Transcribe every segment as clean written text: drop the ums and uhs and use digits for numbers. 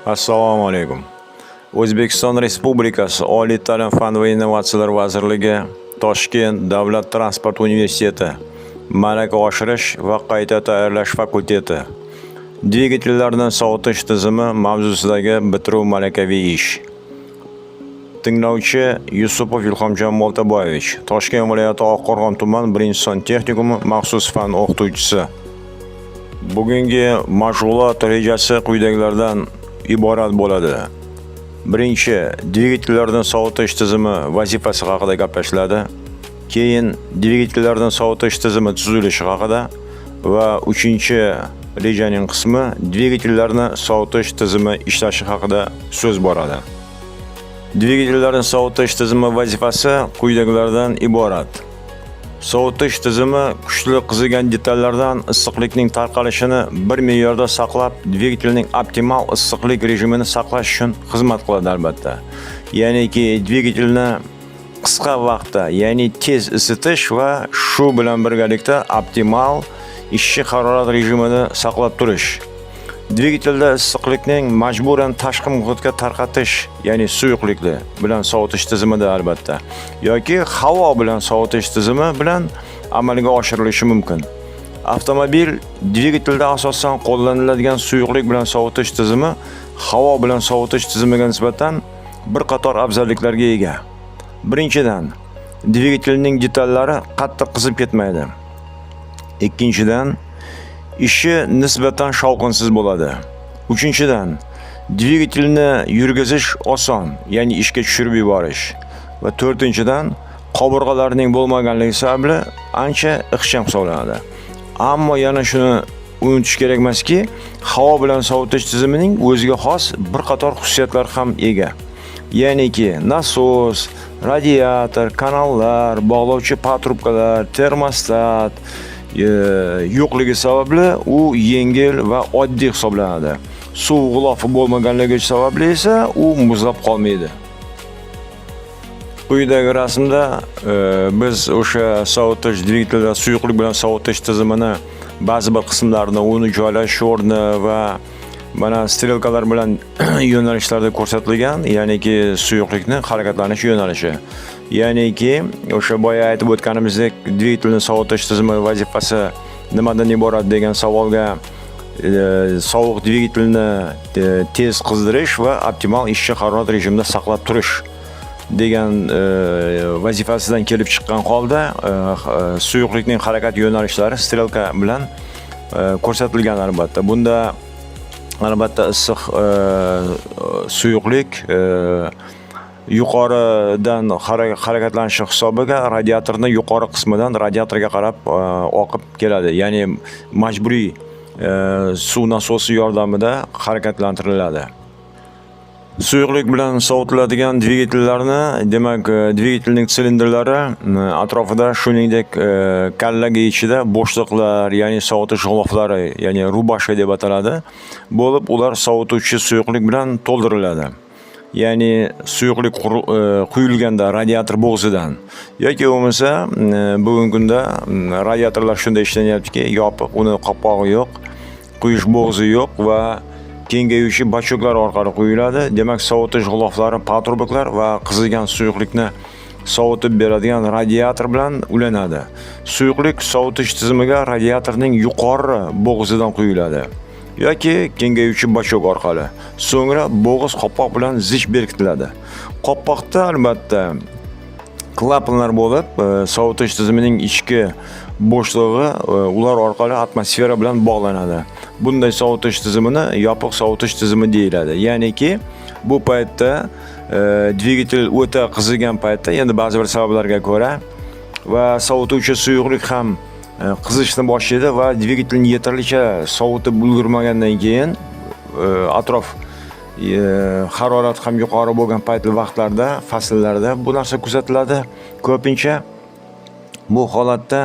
Assalomu alaykum. O'zbekiston Respublikasi Oliy ta'lim fan va innovatsiyalar vazirligi Toshkent davlat transport universiteti malaka oshirish va qayta tayyorlash fakulteti dvigatellarni sovutish tizimi mavzusidagi bitiruv malakaviy ish. Tinglovchi Yusupov Ilhomjon Moltaboyevich, Toshkent viloyati Oqqo'rg'on tuman 1-son texnikumi maxsus fan o'qituvchisi. Bugungi mashg'ulot rejasi quyidagilardan iborat bo'ladi. Birinchi, dvigatellarni sovutish tizimi vazifasi haqida gaplashiladi. Keyin dvigatellarni sovutish tizimi tuzilishi haqida va uchinchi rejaning qismi dvigatellarni sovutish tizimi ishlashi haqida so'z boradi. Dvigatellarni sovutish tizimi vazifasi quyidagilardan iborat. Sovutish tizimi kuchli qizigan detallardan issiqlikning tarqalishini bir me'yorda saqlab, dvigatelning optimal issiqlik rejimini saqlash uchun xizmat qiladi albatta. Ya'niki dvigatelni qisqa vaqtda, ya'ni tez isitish va shu bilan birgalikda optimal ishchi harorat rejimini saqlab turish. Dvigatelda issiqlikning majburan tashqi muhitga tarqatish, ya'ni suyuqlikli bilan sovutish tizimida albatta, yoki havo bilan sovutish tizimi bilan amalga oshirilishi mumkin. Avtomobil dvigatelda asosan qo'llaniladigan suyuqlik bilan sovutish tizimi havo bilan sovutish tizimiga nisbatan bir qator afzalliklarga ega. Birinchidan, dvigatelning detallari qattiq qizib ketmaydi. Ikkinchidan, ishi nisbatan shovqinsiz bo'ladi. Uchinchidan, dvigatelni yurgizish oson, ya'ni ishga tushirib yuborish. Va to'rtinchidan, qobig'alarning bo'lmaganligi sababli ancha ixcham hisoblanadi. Ammo yana shuni unutish kerak emaski, havo bilan sovutish tizimining o'ziga xos bir qator xususiyatlar ham ega. Ya'niki nasos, radiator, kanallar, bog'lovchi patrubkalar, termostat yo'qligi sababli u yengil va oddiy hisoblanadi. Suv g'ilofi bo'lmaganligi sababli esa u muzlab qolmaydi. Quyidagi rasmda biz o'sha sovutish dvigatelda suyuqlik bilan sovutish tizimini ba'zi bir qismlarini, uni joylash o'rni va mana strelkalar bilan yo'nalishlarda ko'rsatilgan, ya'niki suyuqlikni harakatlanish yo'nalishi. Ya'niki o'sha boya aytib o'tganimizdek, dvigatelni sovutish tizimi vazifasi nimadan iborat degan savolga sovuq dvigatelni tez qizdirish va optimal ishchi harorat rejimida saqlab turish degan vazifasidan kelib chiqqan holda suyuqlikning harakat yo'nalishlari strelka bilan ko'rsatilgan albatta. Bunda albatta issiq suyuqlik yuqoridan harakatlanishi hisobiga radiatorning yuqori qismidan radiatorga qarab oqib keladi. Ya'ni majburiy suv nasosi yordamida harakatlantiriladi. Suyuqlik bilan sovitiladigan dvigatellarni, demak, dvigatelning silindrlari atrofida shuningdek kallaga ichida bo'shliqlar, ya'ni sovutish g'iloflari, ya'ni rubashka deb ataladi, bo'lib, ular sovutuvchi suyuqlik bilan to'ldiriladi. Ya'ni suyuqlik quyilganda radiator bo'g'zidan yoki bo'lmasa bugungi kunda radiatorlar shunday ishlanyaptiki, yopiq, uni qopqog'i yo'q, quyish bo'g'zi yo'q va kengayuvchi bachoklar orqali quyiladi. Demak, sovutish g'iloflari, patrubkalar va qizigan suyuqlikni sovutib beradigan radiator bilan ulanadi. Suyuqlik sovutish tizimiga radiatorning yuqori bo'g'zidan quyiladi yoki kengayuvchi bachok orqali. So'ngra bo'g'iz qopqoq bilan zich berkitiladi. Qopqoqda albatta klapanlar bo'lib, sovutish tizimining ichki bo'shlig'i ular orqali atmosfera bilan bog'lanadi. Bunday sovutish tizimini yopiq sovutish tizimi deyiladi. Ya'niki bu paytda dvigatel o'ta qizigan paytda, endi ba'zi bir sabablarga ko'ra va sovutuvchi suyuqlik ham qizishni boshlaydi va dvigatelni yetarlicha sovutib ulgurmagandan keyin atrof harorat ham yuqori bo'lgan vaqtlarda, fasllarda bu narsa kuzatiladi. Ko'pincha bu holatda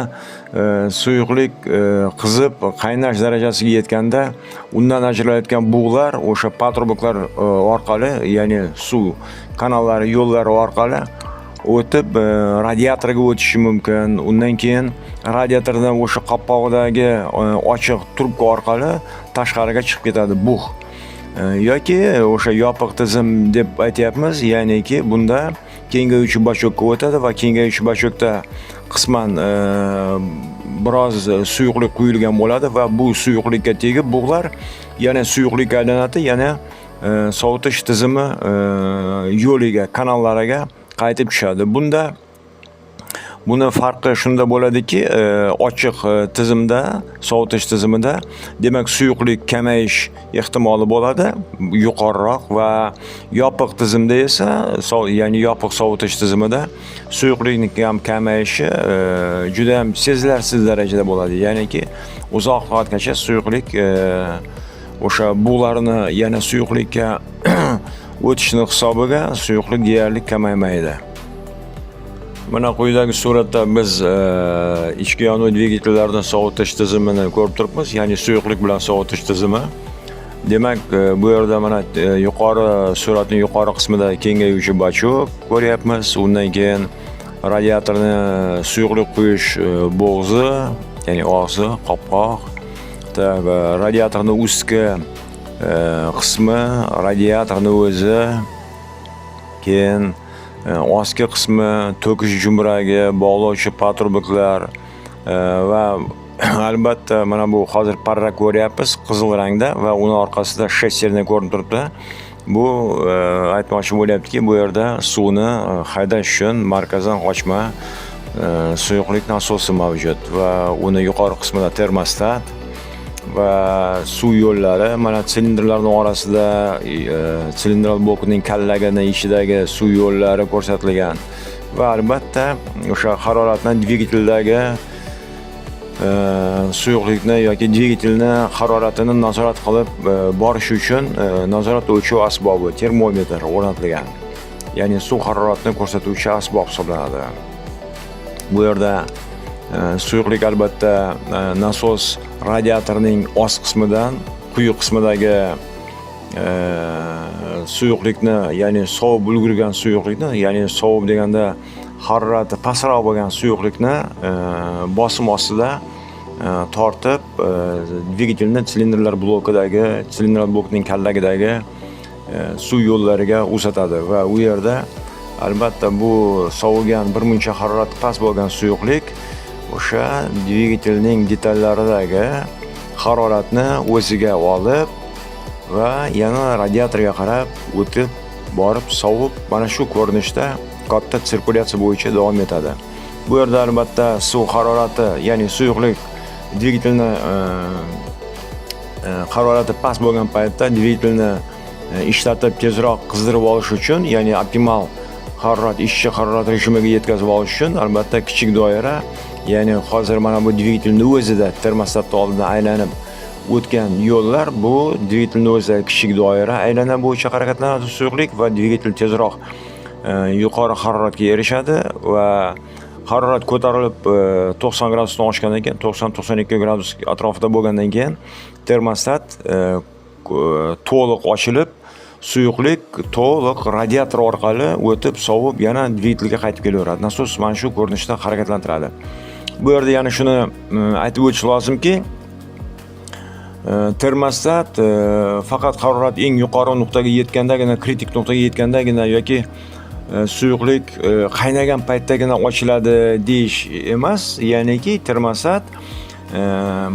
suyuqlik qizib qaynash darajasiga yetganda undan ajralayotgan bug'lar o'sha patrubkalar orqali, ya'ni suv kanallari, yo'llari orqali o'tib radiatorga o'tishi mumkin. Undan keyin radiatordan o'sha qopqog'idagi ochiq trubka orqali tashqariga chiqib ketadi bug'. yoki o'sha yopiq tizim deb aytyapmiz, ya'niki bunda kengayuvchi bachokka o'tadi va kengayuvchi bachokda qisman biroz suyuqlik quyilgan bo'ladi va bu suyuqlikka tegib bug'lar yana suyuqlikka aylanadi, yana sovutish tizimi yo'liga, kanallariga qaytib tushadi. Buni farqi shunda bo'ladiki, ochiq tizimda, sovutish tizimida demak suyuqlik kamayish ehtimoli bo'ladi, yuqoriroq va yopiq tizimda esa, ya'ni yopiq sovutish tizimida suyuqlikning ham kamayishi juda ham sezilarsiz darajada bo'ladi. Ya'niki uzoq vaqtgacha suyuqlik o'sha bug'larni yana suyuqlikka o'tishni hisobiga suyuqlik deyarli kamaymaydi. Mana quyidagi suratda biz ichki yonuv dvigatellarni sovutish tizimini ko'rib turibmiz, ya'ni suyuqlik bilan sovutish tizimi. Demak, bu yerda mana yuqori suratning yuqori qismida kengayuvchi bachok ko'ryapmiz. Undan keyin radiatorni suyuqlik quyish bo'g'zi, ya'ni og'zi, qopqoq, va radiatorning ustki qismi, radiatorning o'zi, keyin ostki qismi, to'kish jumragi, bog'lovchi patruboklar va albatta mana bu hozir parrak ko'ryapmiz qizil rangda va uni orqasida shesserni ko'rinib turibdi. Bu aytmoqchi bo'lyaptiki, bu yerda suvni haydash uchun markazdan qochma suyuqlik nasosi mavjud va uni yuqori qismida termostat va suv yo'llari, mana silindrlarning orasida silindral blokning kallagini ichidagi suv yo'llari ko'rsatilgan va albatta o'sha haroratni dvigateldagi suyuqlikni yoki dvigatelni haroratini nazorat qilib borish uchun nazorat o'lchov asbobi termometr o'rnatilgan. Ya'ni suv haroratini ko'rsatuvchi asbob hisoblanadi. Bu yerda suyuqlik albatta nasos radiatorning ost qismidan quyi qismidagi suyuqlikni, ya'ni sovib ulgurgan suyuqlikni, ya'ni sovib deganda harorati pastroq bo'lgan suyuqlikni bosim ostida tortib dvigatelni silindrlar blokning kallagidagi suv yo'llariga uzatadi va u yerda albatta bu sovigan birmuncha harorati past bo'lgan suyuqlik o'sha dvigatelning detallaridagi haroratni o'ziga olib va yana radiatorga qarab o'tib borib sovib mana shu ko'rinishda katta sirkulyatsiya bo'yicha davom etadi. Bu yerda albatta suv harorati, ya'ni suyuqlik dvigatelni harorati past bo'lgan paytda dvigatelni ishlatib tezroq qizdirib olish uchun, ya'ni optimal harorat, ishchi harorat rejimiga yetkazib olish uchun albatta kichik doira, ya'ni hozir mana bu dvigatelning o'zida termostatning oldidan aylanib o'tgan yo'llar, bu dvigatelning o'zida kichik doira aylana bo'yicha harakatlanadi suyuqlik va dvigatel tezroq yuqori haroratga erishadi va harorat ko'tarilib 90 gradusdan oshgandan keyin, 90-92 gradus atrofida bo'lgandan keyin termostat to'liq ochilib, suyuqlik to'liq radiator orqali o'tib sovib yana dvigatelga qaytib kelaveradi. Nasos mana shu ko'rinishda harakatlantiradi. Bu yerda yana shuni aytib o'tish lozimki, termostat faqat harorat eng yuqori nuqtaga yetgandagina, kritik nuqtaga yetgandagina yoki suyuqlik qaynagan paytdagina ochiladi deyish emas. Ya'niki termostat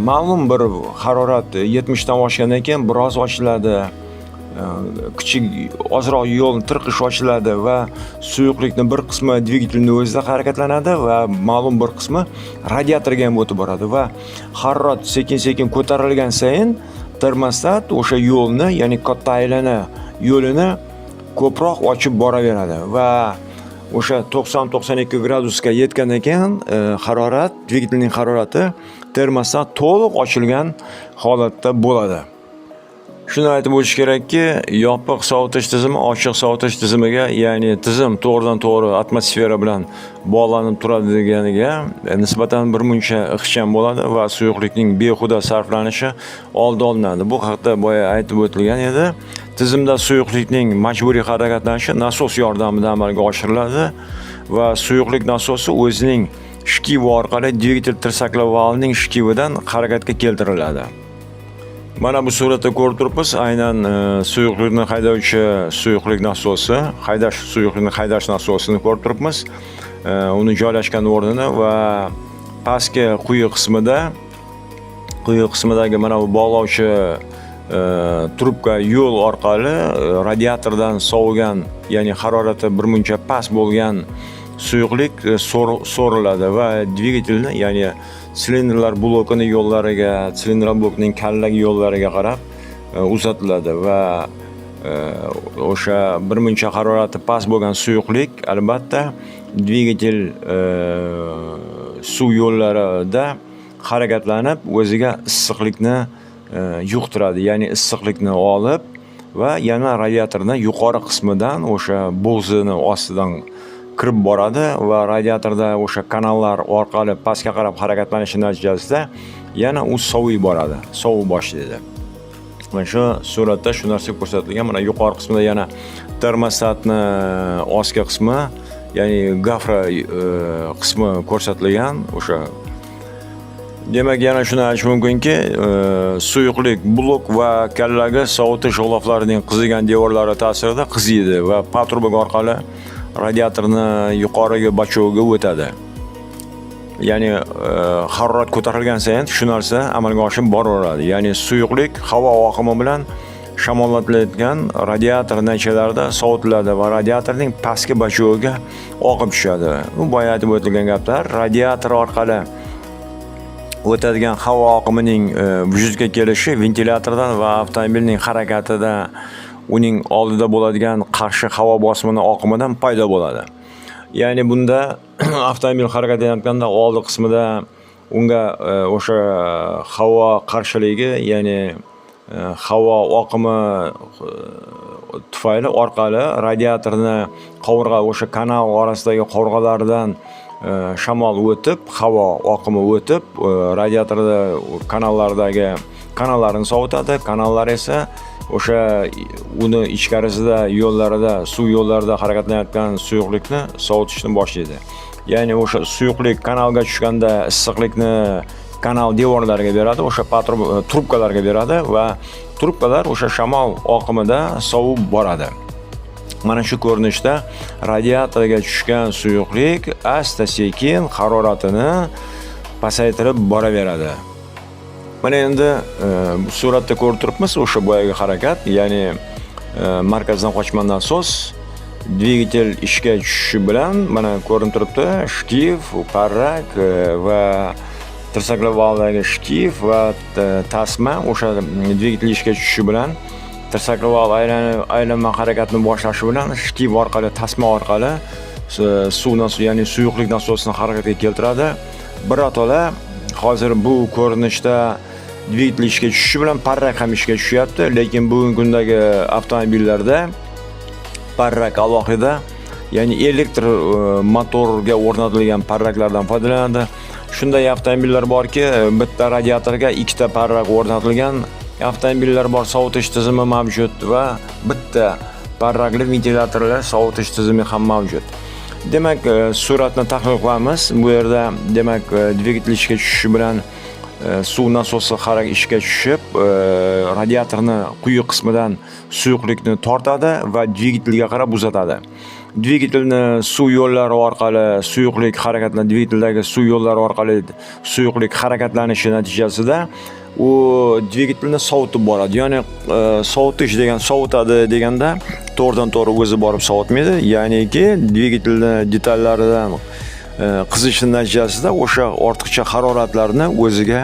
ma'lum bir harorat 70 dan oshgandan keyin biroz ochiladi. Kichik ozroq yo'lni tirqish ochiladi va suyuqlikning bir qismi dvigatelning o'zida harakatlanadi va ma'lum bir qismi radiatorga ham o'tib boradi va harorat sekin-sekin ko'tarilgan sayin termostat o'sha yo'lni, ya'ni katta aylana yo'lini ko'proq ochib boraveradi va o'sha 90-92 gradusga yetgandan keyin harorat, dvigatelning harorati termostat to'liq ochilgan holatda bo'ladi. Shuni aytib o'tish kerakki, yopiq sovutish tizimi ochiq sovutish tizimiga, ya'ni tizim to'g'ridan-to'g'ri atmosfera bilan bog'lanib turadi deganiga nisbatan birmuncha ixcham bo'ladi va suyuqlikning behuda sarflanishi oldi olinadi. Bu haqda boya aytib o'tilgan edi. Tizimda suyuqlikning majburiy harakatlanishi nasos yordamida amalga oshiriladi va suyuqlik nasosi o'zining shkivi orqali dvigatel tirsaklar valvining shkividan harakatga keltiriladi. Mana bu suratda ko'rib turibmiz, aynan suyuqlikni haydovchi suyuqlik nasosi, suyuqlikni haydash nasosini ko'rib turibmiz. Uni joylashgan o'rnini va pastki quyi qismidagi mana bu bog'lovchi trubka yo'l orqali radiatordan sovigan, ya'ni harorati birmuncha past bo'lgan suyuqlik so'riladi va dvigatelni, ya'ni silindrlar blokini yo'llariga, silindr blokning kallagi yo'llariga qarab uzatiladi va o'sha birmuncha harorati past bo'lgan suyuqlik albatta dvigatel suv yo'llarida harakatlanib o'ziga issiqlikni yuqtiradi, ya'ni issiqlikni olib va yana radiatorning yuqori qismidan o'sha bo'g'zini ostidan kirib boradi va radiatorda o'sha kanallar orqali pastga qarab harakatlanishi natijasida yana u soviy boradi, sovib boshlaydi. Mana shu suratda shu narsa ko'rsatilgan. Mana yuqori qismida yana termostatni ostki qismi, ya'ni gafra qismi ko'rsatilgan. O'sha demak, yana shuni aytish mumkinki, suyuqlik blok va kallagi sovutish g'iloflarining qizigan devorlari ta'sirida qiziydi va patrubok orqali radiatorni yuqoriga bachog'iga o'tadi. Ya'ni harorat ko'tarilgan sayin shu narsa amalga oshib boraveradi. Ya'ni suyuqlik havo oqimi bilan shamollatilayotgan radiator naychalarida sovitiladi va radiatorning pastki bachog'iga oqib tushadi. Bu boya aytib o'tilgan gaplar. Radiator orqali o'tadigan havo oqimining vujudga kelishi ventilyatordan va avtomobilning harakatida uning oldida bo'ladigan qarshi havo bosimini oqimidan paydo bo'ladi. Ya'ni bunda avtomobil harakatlanayotganda oldi qismida unga o'sha havo qarshiligi, ya'ni havo oqimi tufayli orqali radiatorni qovurg'a, o'sha kanal orasidagi qovurg'alardan shamol o'tib, havo oqimi o'tib, radiatorda kanallarni sovutadi. Kanallar esa o'sha uni ichkarisida yo'llarida, suv yo'llarida harakatlanayotgan suyuqlikni sovutishni boshlaydi. Ya'ni o'sha suyuqlik kanalga tushganda issiqlikni kanal devorlariga beradi, o'sha trubkalarga beradi va trubkalar o'sha shamol oqimida sovib boradi. Mana shu ko'rinishda radiatorga tushgan suyuqlik asta-sekin haroratini pasaytirib boraveradi. Mana endi bu suratda ko'rib turibmiz o'sha boyagi harakat, ya'ni markazdan qochma nasos dvigatel ishga tushishi bilan mana ko'rinib turibdi, shtiv, parrak va tirsaklar valdagi shtiv va tasma o'sha dvigatel ishga tushishi bilan tirsaklar val aylanma harakatni boshlashi bilan shtiv orqali, tasma orqali ya'ni suyuqlik nasosini harakatga keltiradi. Birato'la hozir bu ko'rinishda dvigatel ishga tushishi bilan parrak ham ishga tushyapti, lekin bugungi kundagi avtomobillarda parrak alohida, ya'ni elektr motorga o'rnatilgan parraklardan foydalanadi. Shunday avtomobillar borki, bitta radiatorga ikkita parrak o'rnatilgan avtomobillar bor, sovutish tizimi mavjud va bitta parrakli ventilyatorlar sovutish tizimi ham mavjud. Demak, suratni tahlil qilamiz. Bu yerda demak dvigatel ishga tushishi bilan suv nasosi ishga tushib, radiatorni quyi qismidan suyuqlikni tortadi va dvigatelga qarab uzatadi. Dvigatelni suv yo'llari orqali suyuqlik dvigateldagi suv yo'llari orqali suyuqlik harakatlanishi natijasida u dvigatelni sovutib boradi. Ya'ni sovutish sovutadi deganda to'g'ridan-to'g'ri o'zi borib sovutmaydi. Ya'niki dvigatelni detallaridan qizishi natijasida o'sha ortiqcha haroratlarni o'ziga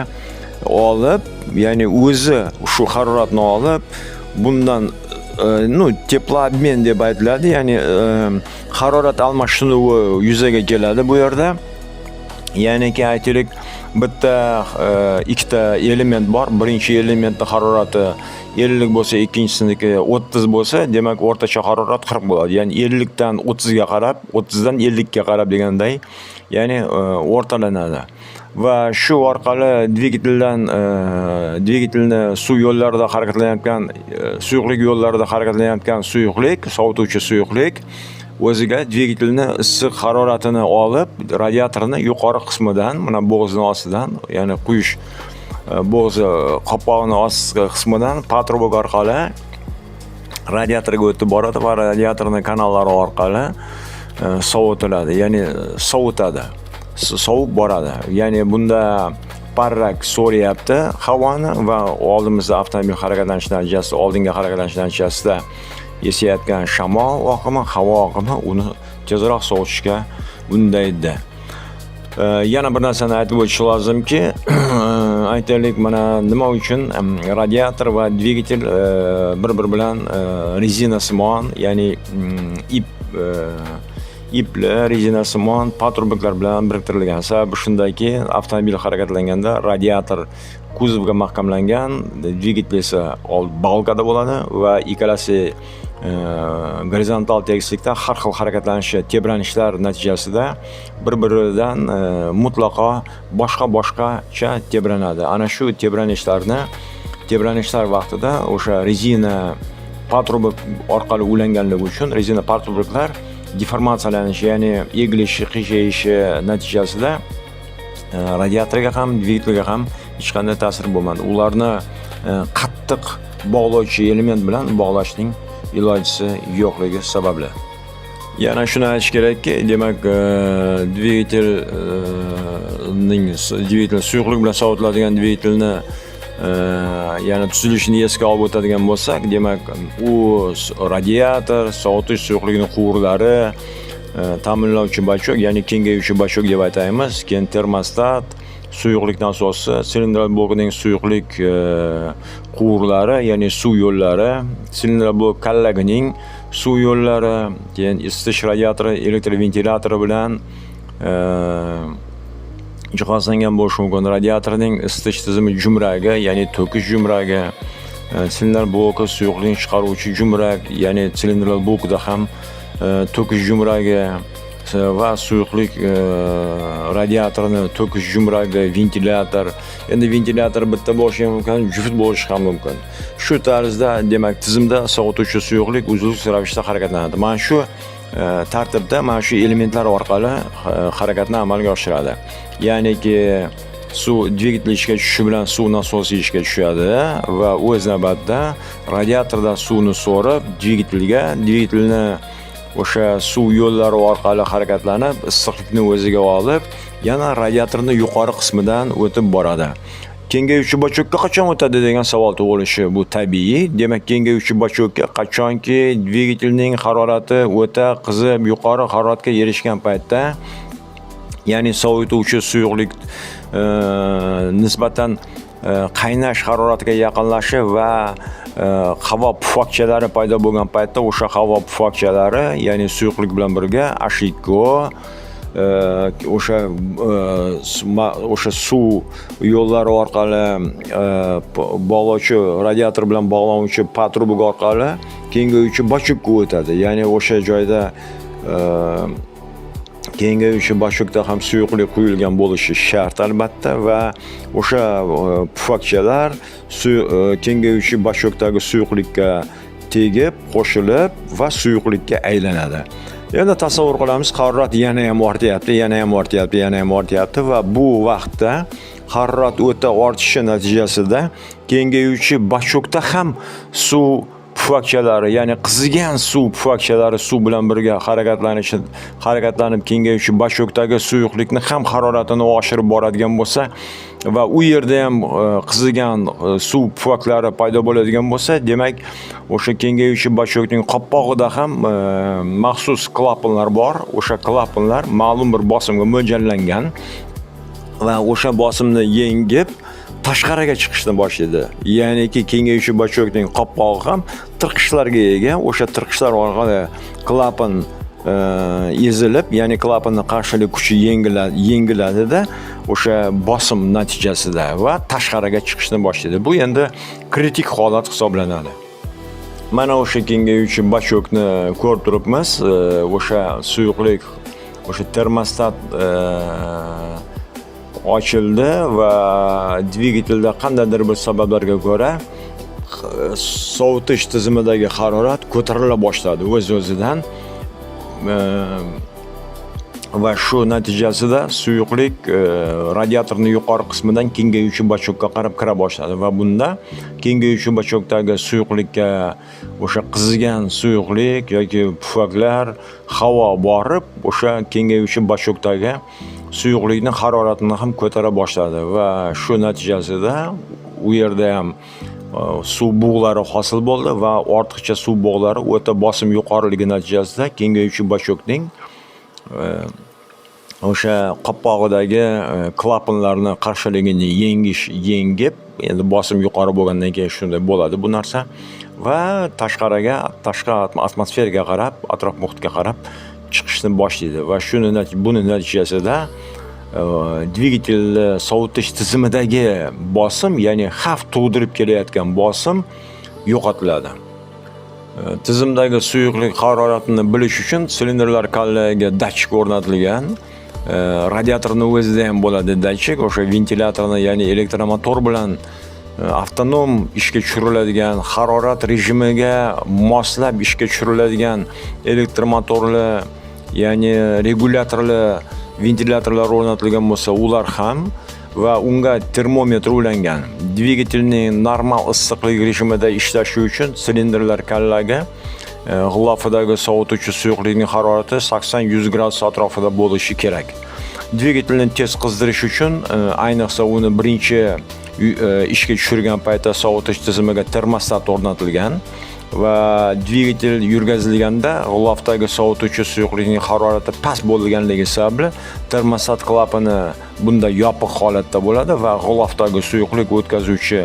olib, ya'ni o'zi shu haroratni olib, bundan teplobmen deb aytiladi, ya'ni harorat almashinuvi yuzaga keladi bu yerda. Ya'niki aytaylik, bitta ikkita element bor. Birinchi elementning harorati 50 bo'lsa, ikkinchisiniki 30 bo'lsa, demak o'rtacha harorat 40 bo'ladi. Ya'ni 50 dan 30 ga qarab, 30 dan 50 ga qarab deganday, ya'ni o'rtalanadi. Va shu orqali dvigatelni suv yo'llarida harakatlanayotgan, suyuqlik yo'llarida harakatlanayotgan suyuqlik, sovutuvchi suyuqlik o'ziga dvigatelni issiq haroratini olib, radiatorning yuqori qismidan, mana bo'g'izning ostidan, ya'ni quyish bo'g'zi qopqog'ini ostki qismidan patrubok orqali radiatorga o'tib boradi va radiatorning kanallari orqali sovutiladi, ya'ni sovutadi, sovib boradi. Ya'ni bunda parrak so'rayapti havoni va oldimizda avtomobil harakatlanish natijasida, oldinga harakatlanish natijasida esayotgan shamol oqimi, havo oqimi uni tezroq sovutishga undaydi. Yana bir narsani aytib o'tish lozimki, aytaylik, mana nima uchun radiator va dvigatel bir-biri bilan rezinasimon, ya'ni ipli rezinasimon patruboklar bilan biriktirilgan. Sababi shundaki, avtomobil harakatlanganda radiator kuzovga mahkamlangan, dvigatel esa balkada bo'ladi va ikkalasi gorizontal tekislikda har xil harakatlanishi, tebranishlar natijasida bir-biridan mutlaqo boshqacha tebranadi. Ana shu tebranishlar vaqtida o'sha rezina patrubok orqali ulanganligi uchun rezina patruboklar deformatsiyalanishi, ya'ni egilishi, qiyshayishi natijasida radiatorga ham, dvigatelga ham hech qanday ta'sir bo'lmadi. Ularni qattiq bog'lovchi element bilan bog'lashning ilojisi yo'qligi sababli. Yana shuni aytish kerakki, demak, dvigatel suyuqlik bilan sovutiladigan dvigatelni yana tuzilishini esga olib o'tadigan bo'lsak, demak, u radiator, sovutish suyuqligining quvurlari, ta'minlovchi bachok, ya'ni kengayuvchi bachok deb aytamiz, keyin termostat, suyuqlik nasosi, silindr blokining suyuqlik quvurlari, ya'ni suv yo'llari, silindr blok kallagining suv yo'llari, keyin isitish radiatori, elektr ventilyatori bilan jihozlangan bo'lishi mumkin. Radiatorning isitish tizimi jumragi, ya'ni to'kish jumragi, silindr bloki suyuqlikni chiqaruvchi jumrak, ya'ni silindr blokida ham to'kish jumragi va suyuqlik radiatorini to'kish jumragi, ventilyator. Endi ventilyator bitta bo'lishi mumkin, juft bo'lishi ham mumkin. Shu tarzda, demak, tizimda sovutuvchi suyuqlik uzluksiz ravishda harakatlanadi. Mana shu tartibda, mana shu elementlar orqali harakatni amalga oshiradi. Ya'niki suv dvigatel ishga tushishi bilan suv nasosi ishga tushadi va o'z navbatida radiatordan suvni so'rib dvigatelni o'sha suv yo'llari orqali harakatlanib, issiqlikni o'ziga olib, yana radiatorning yuqori qismidan o'tib boradi. Kengayuvchi bachokka qachon o'tadi degan savol tug'ilishi bu tabiiy. Demak, kengayuvchi bachokka qachonki dvigatelning harorati o'ta qizib, yuqori haroratga erishgan paytda, ya'ni sovutuvchi suyuqlik nisbatan qaynash haroratiga yaqinlashi va havo pufakchalari paydo bo'lgan paytda o'sha havo pufakchalari, ya'ni suyuqlik bilan birga H2O o'sha suv yo'llari orqali bog'lovchi radiator bilan bog'lanuvchi patrubok orqali kengayuvchi bachokka o'tadi. Ya'ni o'sha joyda kengayuvchi bachokda ham suyuqlik quyilgan bo'lishi shart albatta va o'sha pufakchalar kengayuvchi bachokdagi suyuqlikka tegib, qo'shilib va suyuqlikka aylanadi. Endi tasavvur qilamiz, harorat yana ham ortyapti va bu vaqtda harorat o'ta ortishi natijasida kengayuvchi bachokda ham suv pufakchalari, ya'ni qizigan suv pufakchalari suv bilan birga harakatlanib kengayuvchi bachokdagi suyuqlikni ham haroratini oshirib boradigan bo'lsa va u yerda ham qizigan suv pufaklari paydo bo'ladigan bo'lsa, demak, o'sha kengayuvchi bachokning qopqog'ida ham maxsus klapanlar bor. O'sha klapanlar ma'lum bir bosimga mo'ljallangan va o'sha bosimni yengib tashqariga chiqishni boshlaydi. Ya'niki kengayuvchi bachokning qopqog'i ham tirqishlarga ega. O'sha tirqishlar orqali klapan ezilib, ya'ni klapanning qarshilik kuchi yengiladi-da, o'sha bosim natijasida va tashqariga chiqishni boshlaydi. Bu endi kritik holat hisoblanadi. Mana o'sha kengayuvchi bachokni ko'rib turibmiz. O'sha suyuqlik, o'sha termostat ochildi va dvigatelda qandaydir bir sabablarga ko'ra sovutish tizimidagi harorat ko'tarila boshladi o'z-o'zidan. va shu natijasida suyuqlik radiatorning yuqori qismidan kengayuvchi bachokka qarab kira boshladi va bunda kengayuvchi bachokdagi suyuqlikka o'sha qizigan suyuqlik yoki pufaklar, havo borib o'sha kengayuvchi bachokdagi suyuqlikni haroratini ham ko'tara boshladi va shu natijasida u yerda ham suv bug'lari hosil bo'ldi va ortiqcha suv bug'lari o'ta bosim yuqoriligi natijasida kengayuvchi bachokning o'sha qappog'idagi klapanlarni qarshiligini yengib, endi bosim yuqori bo'lgandan keyin shunday bo'ladi bu narsa va tashqi atmosferaga qarab, atrof muhitga qarab chiqishni boshlaydi va buni natijasida dvigatelni sovutish tizimidagi bosim, ya'ni xavf tug'dirib kelayotgan bosim yo'qotiladi. Tizimdagi suyuqlik haroratini bilish uchun silindrlar kallagiga datchik o'rnatilgan. Radiatorning o'zida ham bo'ladi datchik, o'sha ventilyatorni, ya'ni elektromotor bilan avtonom ishga tushiriladigan, harorat rejimiga moslab ishga tushiriladigan elektromotorli, ya'ni regulyatorli ventilyatorlar o'rnatilgan bo'lsa, ular ham va unga termometr ulangan. Dvigatelning normal issiqlik rejimida ishlashi uchun silindrlar kallaga g'ilofidagi sovutuvchi suyuqlikning harorati 80-100 gradus atrofida bo'lishi kerak. Dvigatelni tez qizdirish uchun ayniqsa uni birinchi ishga tushirgan paytda sovutish tizimiga termostat o'rnatilgan va dvigatel yurgizilganda g'ilofdagi sovutuvchi suyuqlikning harorati past bo'lganligi sababli termostat klapani bunda yopiq holatda bo'ladi va g'ilofdagi suyuqlik o'tkazuvchi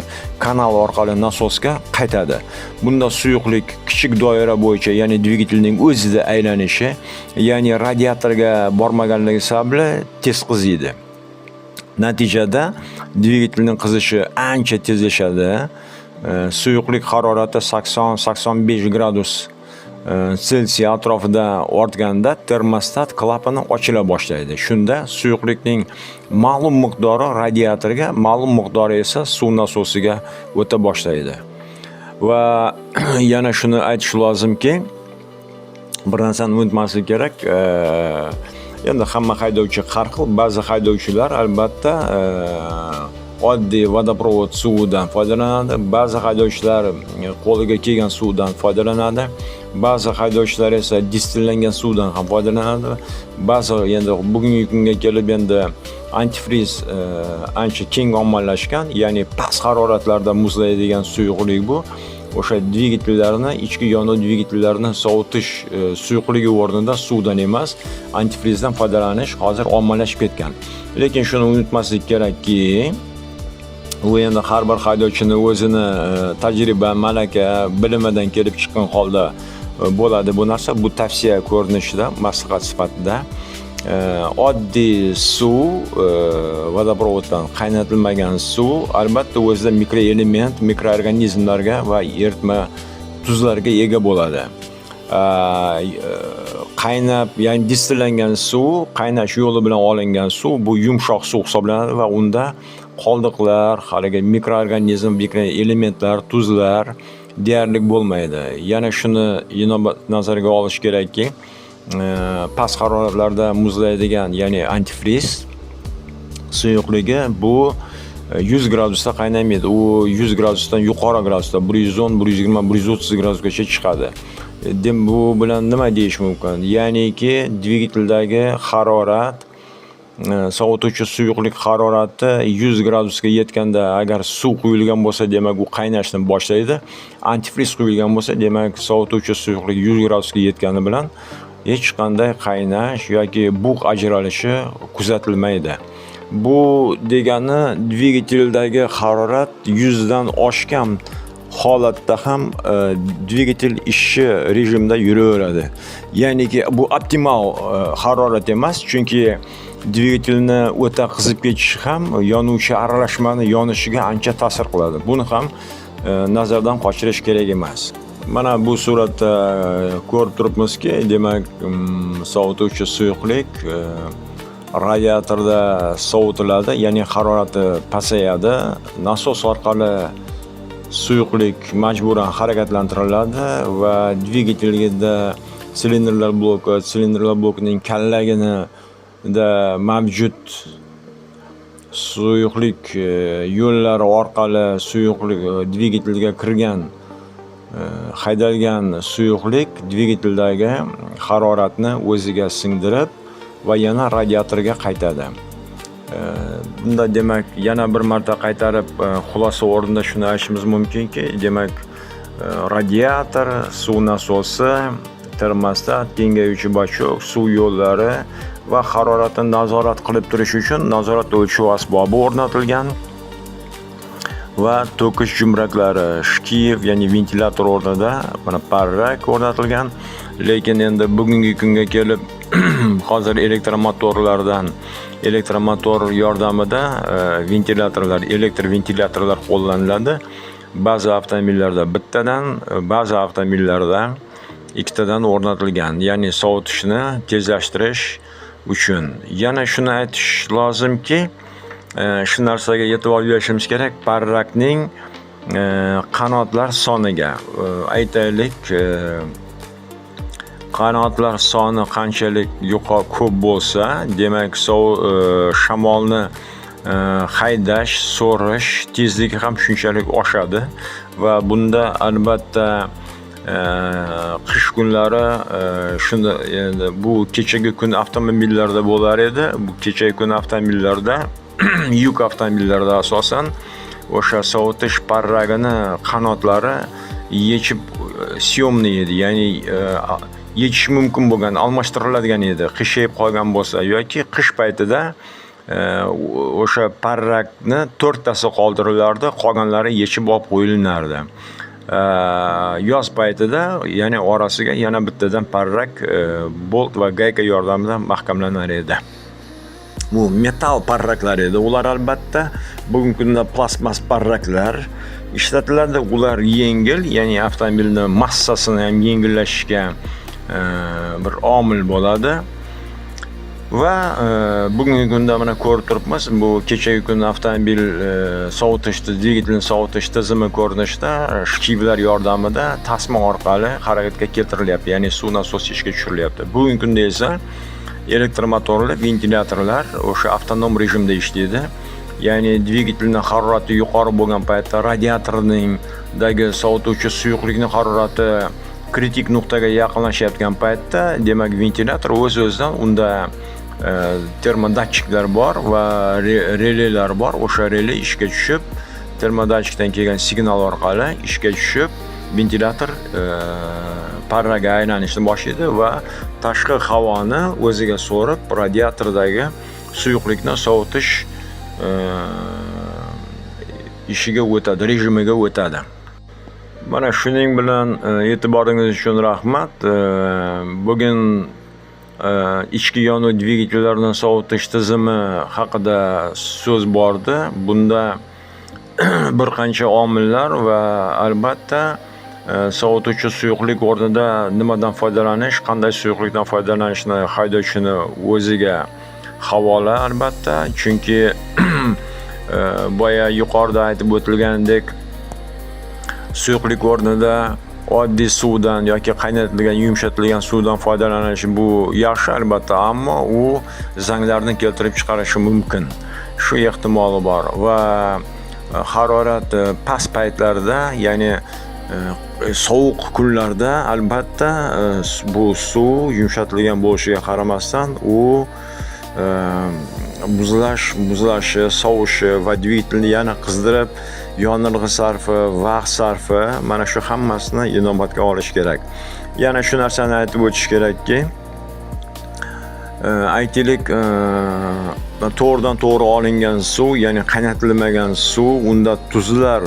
kanal orqali nasosga qaytadi. Bunda suyuqlik kichik doira bo'yicha, ya'ni dvigatelning o'zida aylanishi, ya'ni radiatorga bormaganligi sababli tez qiziydi. Natijada dvigatelning qizishi ancha tezlashadi. Suyuqlik harorati 80-85 gradus Selsiy atrofida ortganda termostat klapani ochila boshlaydi. Shunda suyuqlikning ma'lum miqdori radiatorga, ma'lum miqdori esa suv nasosiga o'ta boshlaydi. Va yana shuni aytish lozimki, bir narsani unutmaslik kerak. Endi hamma haydovchi har xil, ba'zi haydovchilar albatta oddiy vodoprovod suvidan foydalanadi, ba'zi haydovchilar qo'liga kelgan suvdan foydalanadi, ba'zi haydovchilar esa distillangan suvdan ham foydalanadi. Ba'zi endi bugungi kunga kelib endi antifriz ancha keng ommalashgan, ya'ni past haroratlarda muzlaydigan suyuqlik bu. O'sha dvigatellarni, ichki yonuv dvigatellarini sovutish suyuqligi o'rnida suvdan emas, antifrizdan foydalanish hozir ommalashib ketgan. Lekin shuni unutmaslik kerakki, u endi har bir haydovchini o'zini tajriba, malaka, bilimidan kelib chiqqan holda bo'ladi bu narsa. Bu tavsiya ko'rinishida, maslahat sifatida oddiy suv, vodoprovoddan qaynatilmagan suv albatta o'zida mikroelement, mikroorganizmlarga va eritma tuzlarga ega bo'ladi. Qaynab, ya'ni distillangan suv, qaynash yo'li bilan olingan suv bu yumshoq suv hisoblanadi va unda qoldiqlar, haligi mikroorganizm, mikroelementlar, tuzlar deyarli bo'lmaydi. Yana shuni nazarga olish kerakki, past haroratlarda muzlaydigan, ya'ni antifriz suyuqligi bu 100 gradusda qaynamaydi. U 100 gradusdan yuqori gradusda 110, 120, 130 gradusgacha chiqadi. Bu bilan nima deyish mumkin? Ya'niki dvigateldagi harorat, sovutuvchi suyuqlik harorati 100 gradusga yetganda agar suv quyilgan bo'lsa, demak u qaynashni boshlaydi. Antifriz quyilgan bo'lsa, demak sovutuvchi suyuqlik 100 gradusga yetgani bilan hech qanday qaynash yoki bug' ajralishi kuzatilmaydi. Bu degani dvigateldagi harorat 100 dan oshgan holatda ham dvigatel ishi rejimda yuraveradi. Ya'niki bu optimal harorat emas, chunki dvigatelni o'ta qizib ketishi ham yonuvchi aralashmani yonishiga ancha ta'sir qiladi. Buni ham nazardan qochirish kerak emas. Mana bu suratda ko'rib turibmizki, demak sovutuvchi suyuqlik radiatorda sovutiladi, ya'ni harorati pasayadi. Nasos orqali suyuqlik majburan harakatlantiriladi va dvigatelda silindrlar blokining kallagini mavjud suyuqlik yo'llari orqali suyuqlik dvigatelga kirgan haydalgan suyuqlik dvigateldagi haroratni o'ziga singdirib va yana radiatorga qaytadi. Bunda demak yana bir marta qaytarib xulosa o'rnida shuni aytishimiz mumkinki, demak radiator, suv nasosi, termostat, tengayuvchi bachok, suv yo'llari va haroratni nazorat qilib turish uchun nazorat o'lchov asbobi o'rnatilgan va to'kish jumraklari, shkiv, ya'ni ventilator o'rnida mana parrak o'rnatilgan. Lekin endi bugungi kunga kelib hozir elektromotor yordamida ventilatorlar, elektr ventilatorlar qo'llaniladi. Ba'zi avtomobillarda bittadan, ba'zi avtomobillarda ikkitadan o'rnatilgan, ya'ni sovutishni tezlashtirish uchun. Yana shuni aytish lozimki, shu narsaga e'tibor berishimiz kerak, parrakning qanotlar soniga. Aytaylik, qanotlar soni qanchalik ko'p bo'lsa, demak shamolni haydash, so'rish tezligi ham shunchalik oshadi va bunda albatta qish kunlari shunda bu kechagi kun avtomobillarda bo'lar edi. Bu kechagi kun avtomobillarda yuk avtomobillarda asosan o'sha sovutish parragini qanotlari yechib syomniy edi, ya'ni yechish mumkin bo'lgan, almashtiriladigan edi. Qishayib qolgan bo'lsa yoki qish paytida o'sha parrakni 4 tasi qoldirilardi, qolganlari yechib olib qo'yilardi. Yoz paytida ya'ni orasiga yana bittadan parrak bolt va gayka yordamida mahkamlanar edi. Bu metal parraklar edi. Ular albatta bugungi kunda plastmas parraklar ishlatiladi. Ular yengil, ya'ni avtomobilning massasini ham yengillashishga bir omil bo'ladi. Va bugungi kunda mana ko'rib turibmiz, bu kechagi kun avtomobil sovutishda, dvigatelni sovutish tizimi ko'rinishida shkivlar yordamida tasma orqali harakatga keltirilyapti, ya'ni suv nasosi ishga tushirilyapti. Bugungi kunda esa elektromotorli ventilatorlar o'sha avtonom rejimda ishlaydi. Ya'ni dvigatelning harorati yuqori bo'lgan paytda radiatorningdagi sovutuvchi suyuqlikning harorati kritik nuqtaga yaqinlashayotgan paytda, demak ventilator o'z-o'zidan unda termodatchiklar bor va relaylar bor. O'sha relay ishga tushib, termodatchikdan kelgan signal orqali ishga tushib, ventilator parraga aylanishni boshlaydi va tashqi havoni o'ziga so'rib, radiatordagi suyuqlikni sovutish ishiga o'tadi, rejimiga o'tadi. Mana shuning bilan e'tiboringiz uchun rahmat. Bugun ichki yonuv dvigatellarini sovutish tizimi haqida so'z bordi. Bunda bir qancha omillar va albatta sovutuvchi suyuqlik o'rnida nimadan foydalanish, qanday suyuqlikdan foydalanishni haydovchini o'ziga havola albatta. Chunki boya yuqorida aytib o'tilgandek, suyuqlik o'rnida oddiy suvdan yoki qaynatilgan, yumshatilgan suvdan foydalanish bu yaxshi albatta, ammo u zanglarni keltirib chiqarishi mumkin. Shu ehtimoli bor va harorat past paytlarda, ya'ni sovuq kunlarda albatta bu suv yumshatilgan bo'lishiga qaramasdan u muzlashi, sovishi va dvigatelni yana qizdirib, yonilg'i sarfi, vaqt sarfi, mana shu hammasini inobatga olish kerak. Yana shu narsani aytib o'tish kerakki, aytaylik, to'g'ridan to'g'ri olingan suv, ya'ni qaynatilmagan suv, unda tuzlar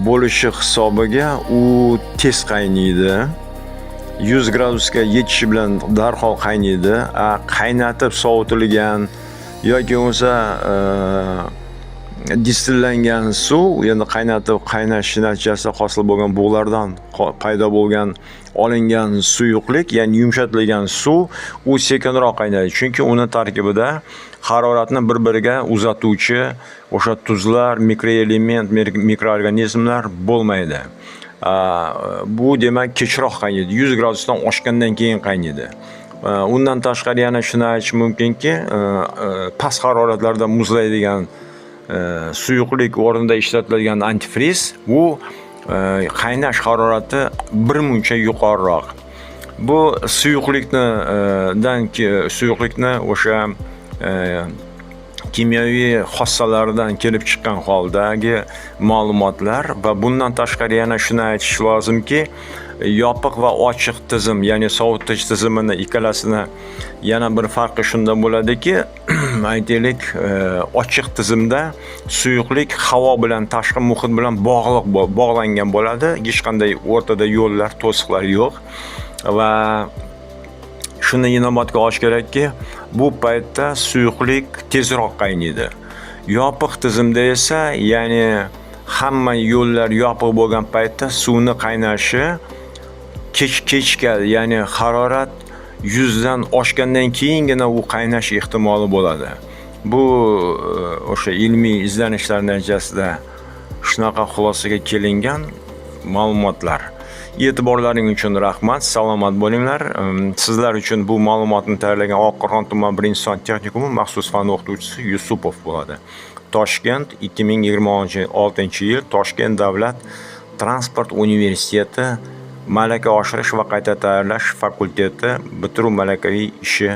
bo'lishi hisobiga u tez qaynaydi. 100 gradusga yetishi bilan darhol qaynaydi. Qaynatib sovutilgan yoki bo'lsa distillangan suv, endi qaynatib qaynash natijasida hosil bo'lgan bug'lardan paydo bo'lgan olingan suyuqlik, ya'ni yumshatilgan suv, u sekinroq qaynaydi. Chunki uni tarkibida haroratni bir-biriga uzatuvchi o'sha tuzlar, mikroelement, mikroorganizmlar bo'lmaydi. Bu demak kechroq qaynaydi. 100 gradusdan oshgandan keyin qaynaydi. Undan tashqari yana shuni aytish mumkinki, past haroratlarda muzlaydigan suyuqlik o'rnida ishlatiladigan antifriz bu qaynash harorati birmuncha yuqoriroq. Bu suyuqlikni o'sha kimyoviy xossalaridan kelib chiqqan holdagi ma'lumotlar va bundan tashqari yana shuni aytish lozimki, yopiq va ochiq tizim, ya'ni sovutish tizimini ikkalasini yana bir farqi shunda bo'ladiki, aytaylik, ochiq tizimda suyuqlik havo bilan, tashqi muhit bilan bog'langan bo'ladi. Hech qanday o'rtada yo'llar, to'siqlar yo'q va shuni inobatga olish kerakki, bu paytda suyuqlik tezroq qaynaydi. Yopiq tizimda esa, ya'ni hamma yo'llar yopiq bo'lgan paytda suvni qaynashi kechikadi, ya'ni harorat 100 dan oshgandan keyingina u qaynash ehtimoli bo'ladi. Bu o'sha ilmiy izlanishlar natijasida shunaqa xulosaga kelingan ma'lumotlar. E'tiborlaring uchun rahmat, salomat bo'linglar. Sizlar uchun bu ma'lumotni tayyorlagan Oqqo'rg'on tuman 1-son-texnikumi maxsus fan o'qituvchisi Yusupov bo'ladi. Toshkent 2026-yil Toshkent davlat transport universiteti malaka oshirish va qayta tayyorlash fakulteti bitiruv malakaviy ishi